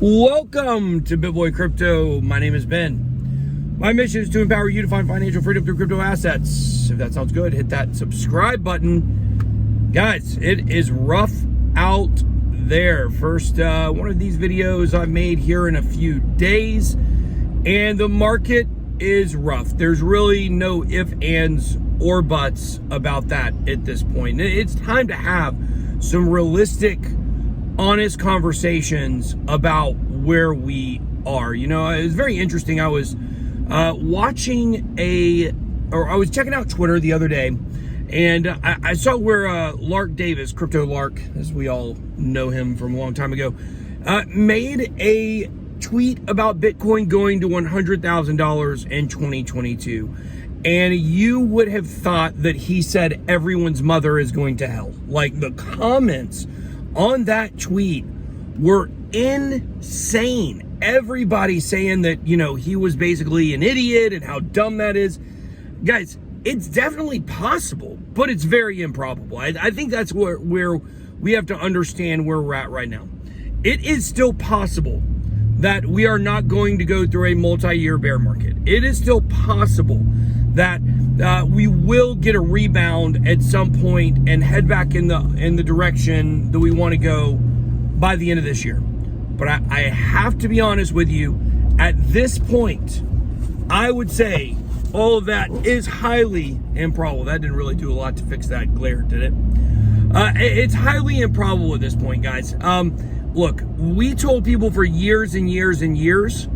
Welcome to BitBoy Crypto. My name is Ben. My mission is to empower you to find financial freedom through crypto assets. If that sounds good, hit that subscribe button. Guys, it is rough out there. First one of these videos I've made here in a few days, and the market is rough. There's really no ifs, ands, or buts about that at this point. It's time to have some realistic, honest conversations about where we are. You know, it was very interesting. I was I was checking out Twitter the other day, and I saw where Lark Davis, Crypto Lark, as we all know him from a long time ago, made a tweet about Bitcoin going to $100,000 in 2022. And you would have thought that he said everyone's mother is going to hell. Like, the comments on that tweet were insane. Everybody saying that, you know, he was basically an idiot and how dumb that is. Guys, it's definitely possible, but it's very improbable. I think that's where we have to understand where we're at right now. It is still possible that we are not going to go through a multi-year bear market. It is still possible that we will get a rebound at some point and head back in the direction that we want to go by the end of this year. But I have to be honest with you, at this point, I would say all of that is highly improbable. That didn't really do a lot to fix that glare, did it? It's highly improbable at this point, guys. Look, we told people for years and years and years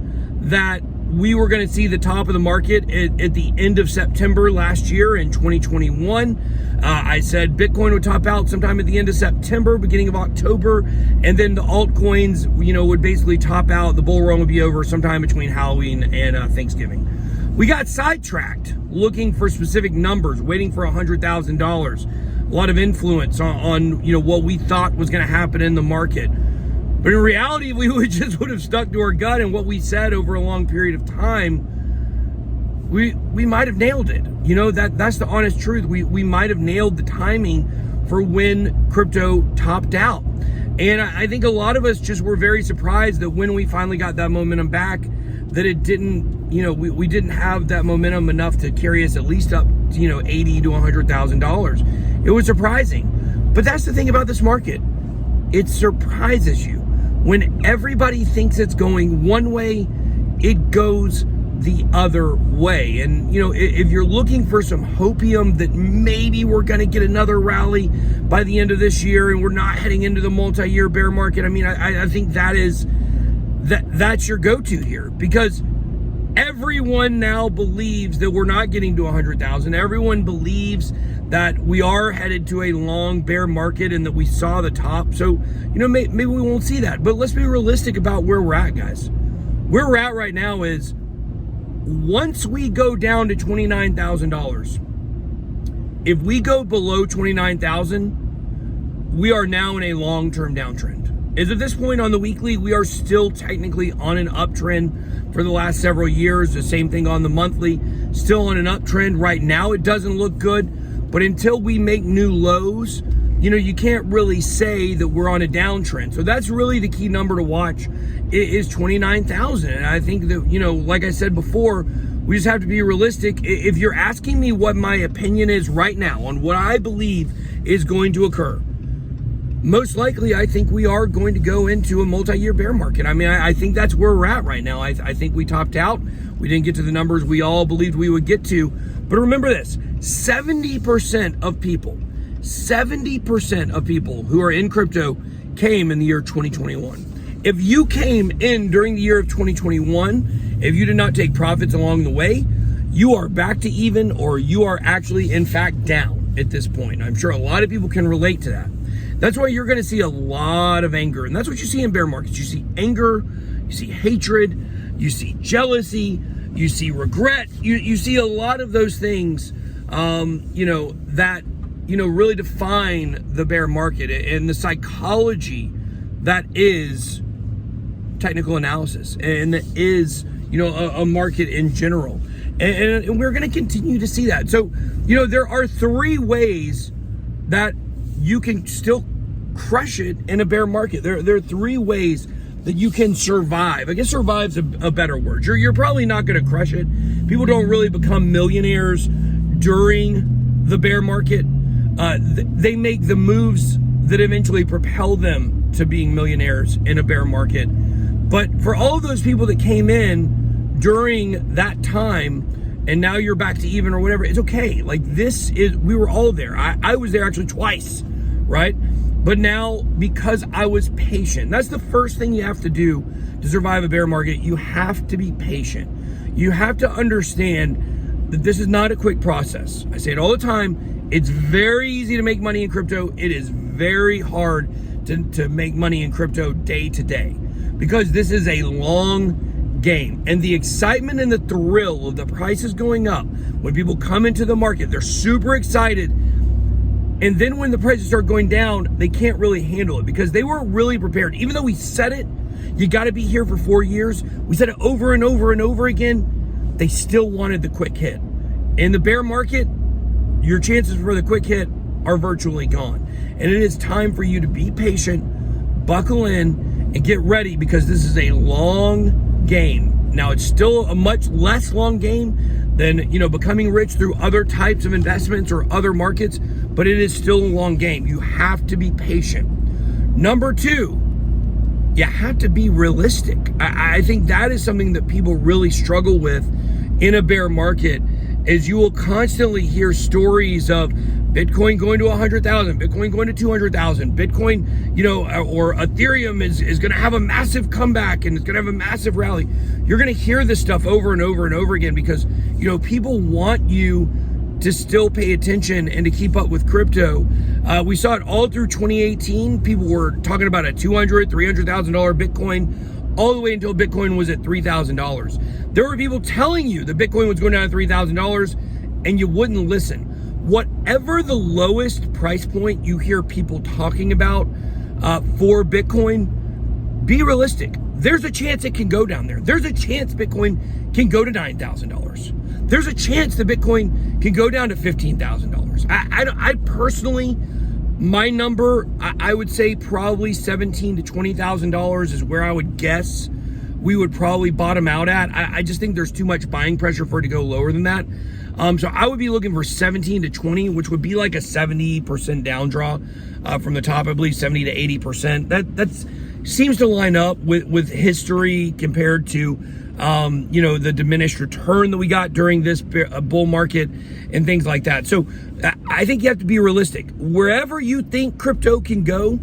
that we were going to see the top of the market at the end of September last year in 2021. I said Bitcoin would top out sometime at the end of September, beginning of October, and then the altcoins, you know, would basically top out. The bull run would be over sometime between Halloween and Thanksgiving. We got sidetracked looking for specific numbers, waiting for $100,000. A lot of influence on you know, what we thought was going to happen in the market. But in reality, we would have stuck to our gut, and what we said over a long period of time, we might have nailed it. You know, that's the honest truth. We might have nailed the timing for when crypto topped out. And I think a lot of us just were very surprised that when we finally got that momentum back, that it didn't, you know, we didn't have that momentum enough to carry us at least up to, you know, $80,000 to $100,000. It was surprising. But that's the thing about this market. It surprises you. When everybody thinks it's going one way, it goes the other way. And, you know, if you're looking for some hopium that maybe we're going to get another rally by the end of this year and we're not heading into the multi-year bear market, I mean, I think that's your go-to here, because everyone now believes that we're not getting to 100,000. Everyone believes that we are headed to a long bear market and that we saw the top. So, you know, maybe we won't see that. But let's be realistic about where we're at, guys. Where we're at right now is once we go down to $29,000, if we go below 29,000, we are now in a long-term downtrend. As at this point on the weekly, we are still technically on an uptrend for the last several years. The same thing on the monthly, still on an uptrend. Right now, it doesn't look good. But until we make new lows, you know, you can't really say that we're on a downtrend. So that's really the key number to watch, is 29,000. And I think that, you know, like I said before, we just have to be realistic. If you're asking me what my opinion is right now on what I believe is going to occur, most likely I think we are going to go into a multi-year bear market. I mean, I think that's where we're at right now. I think we topped out. We didn't get to the numbers we all believed we would get to. But remember this, 70% of people who are in crypto came in the year 2021. If you came in during the year of 2021, if you did not take profits along the way, you are back to even, or you are actually, in fact, down at this point. I'm sure a lot of people can relate to that. That's why you're going to see a lot of anger. And that's what you see in bear markets. You see anger, you see hatred, you see jealousy, you see regret. You see a lot of those things, you know, that, you know, really define the bear market and the psychology that is technical analysis and that is, you know, a market in general. And we're going to continue to see that. So, you know, there are three ways that you can still crush it in a bear market. There are three ways that you can survive. I guess survive's a better word. You're probably not going to crush it. People don't really become millionaires during the bear market. They make the moves that eventually propel them to being millionaires in a bear market. But for all of those people that came in during that time, and now you're back to even or whatever, it's okay. Like, we were all there. I was there actually twice, right? But now, because I was patient, that's the first thing you have to do to survive a bear market. You have to be patient. You have to understand that this is not a quick process. I say it all the time. It's very easy to make money in crypto. It is very hard to make money in crypto day to day, because this is a long game. And the excitement and the thrill of the prices going up, when people come into the market, they're super excited. And then when the prices start going down, they can't really handle it because they weren't really prepared. Even though we said it, you got to be here for 4 years. We said it over and over and over again. They still wanted the quick hit. In the bear market, your chances for the quick hit are virtually gone. And it is time for you to be patient, buckle in, and get ready, because this is a long game. Now, it's still a much less long game than, becoming rich through other types of investments or other markets, but it is still a long game. You have to be patient. Number two, you have to be realistic. I think that is something that people really struggle with in a bear market, is you will constantly hear stories of Bitcoin going to 100,000, Bitcoin going to 200,000, Bitcoin, or Ethereum is going to have a massive comeback and it's going to have a massive rally. You're going to hear this stuff over and over and over again because, people want you to still pay attention and to keep up with crypto. We saw it all through 2018. People were talking about a $200,000, $300,000 Bitcoin, all the way until Bitcoin was at $3,000. There were people telling you that Bitcoin was going down to $3,000 and you wouldn't listen. Whatever the lowest price point you hear people talking about for Bitcoin, be realistic. There's a chance it can go down there. There's a chance Bitcoin can go to $9,000. There's a chance that Bitcoin can go down to $15,000. I personally, my number, I would say probably $17,000 to $20,000 is where I would guess we would probably bottom out at. I just think there's too much buying pressure for it to go lower than that. So I would be looking for 17 to 20, which would be like a 70% down draw from the top. I believe 70 to 80%. That seems to line up with history compared to the diminished return that we got during this bull market and things like that. So I think you have to be realistic. Wherever you think crypto can go,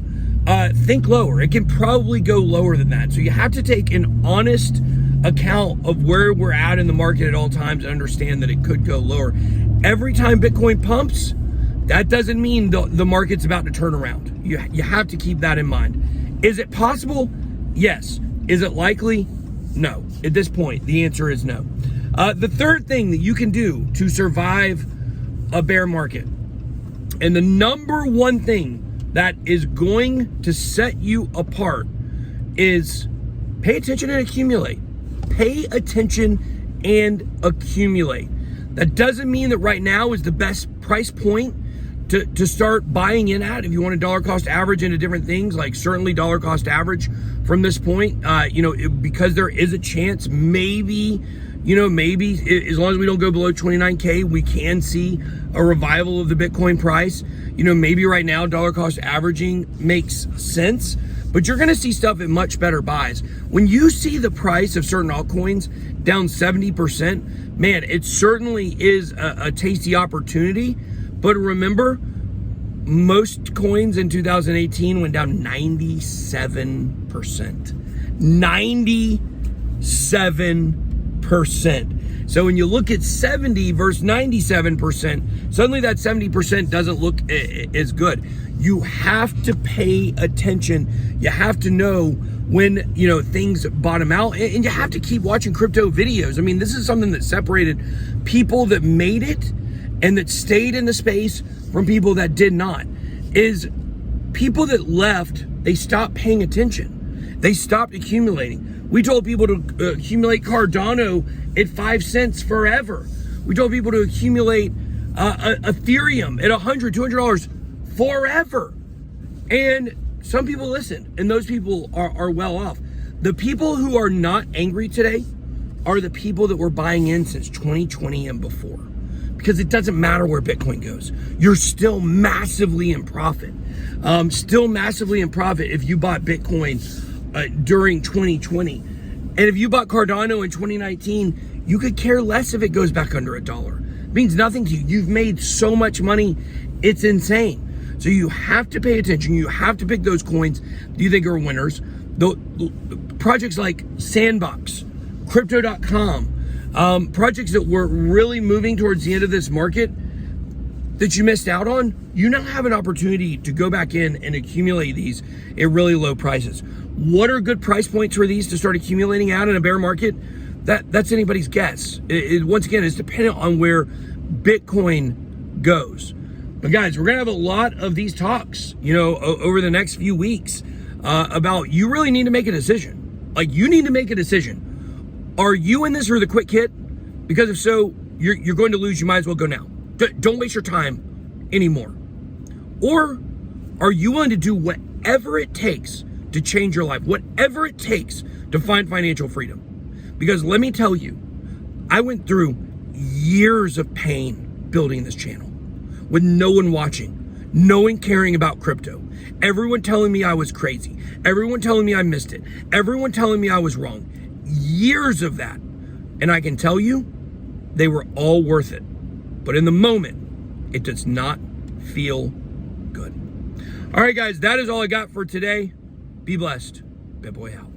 think lower. It can probably go lower than that. So you have to take an honest account of where we're at in the market at all times and understand that it could go lower. Every time Bitcoin pumps, that doesn't mean the market's about to turn around. You have to keep that in mind. Is it possible? Yes. Is it likely? No. At this point, the answer is no. The third thing that you can do to survive a bear market, and the number one thing that is going to set you apart, is pay attention and accumulate. Pay attention and accumulate. That doesn't mean that right now is the best price point to start buying in at. If you want to dollar cost average into different things, like certainly dollar cost average from this point, because there is a chance maybe as long as we don't go below 29K, we can see a revival of the Bitcoin price. Maybe right now dollar cost averaging makes sense, but you're going to see stuff at much better buys. When you see the price of certain altcoins down 70%, man, it certainly is a tasty opportunity. But remember, most coins in 2018 went down 97%. 97%. So when you look at 70 versus 97%, suddenly that 70% doesn't look as good. You have to pay attention. You have to know when, things bottom out, and you have to keep watching crypto videos. I mean, this is something that separated people that made it and that stayed in the space from people that did not. Is people that left, they stopped paying attention. They stopped accumulating. We told people to accumulate Cardano at 5 cents forever. We told people to accumulate Ethereum at $100, $200 forever. And some people listened, and those people are well off. The people who are not angry today are the people that were buying in since 2020 and before. Because it doesn't matter where Bitcoin goes. You're still massively in profit. Still massively in profit if you bought Bitcoin during 2020. And if you bought Cardano in 2019, you could care less if it goes back under $1. It means nothing to you. You've made so much money, it's insane. So you have to pay attention. You have to pick those coins that you think are winners. The projects like Sandbox, Crypto.com, projects that were really moving towards the end of this market that you missed out on, you now have an opportunity to go back in and accumulate these at really low prices. What are good price points for these to start accumulating out in a bear market? That's anybody's guess. Once again, it's dependent on where Bitcoin goes. But guys, we're gonna have a lot of these talks, over the next few weeks about you really need to make a decision. Like, you need to make a decision. Are you in this for the quick hit? Because if so, you're going to lose. You might as well go now. Don't waste your time anymore. Or are you willing to do whatever it takes to change your life, whatever it takes to find financial freedom? Because let me tell you, I went through years of pain building this channel with no one watching, no one caring about crypto, everyone telling me I was crazy, everyone telling me I missed it, everyone telling me I was wrong. Years of that. And I can tell you, they were all worth it. But in the moment, it does not feel good. All right, guys, that is all I got for today. Be blessed. BitBoy out.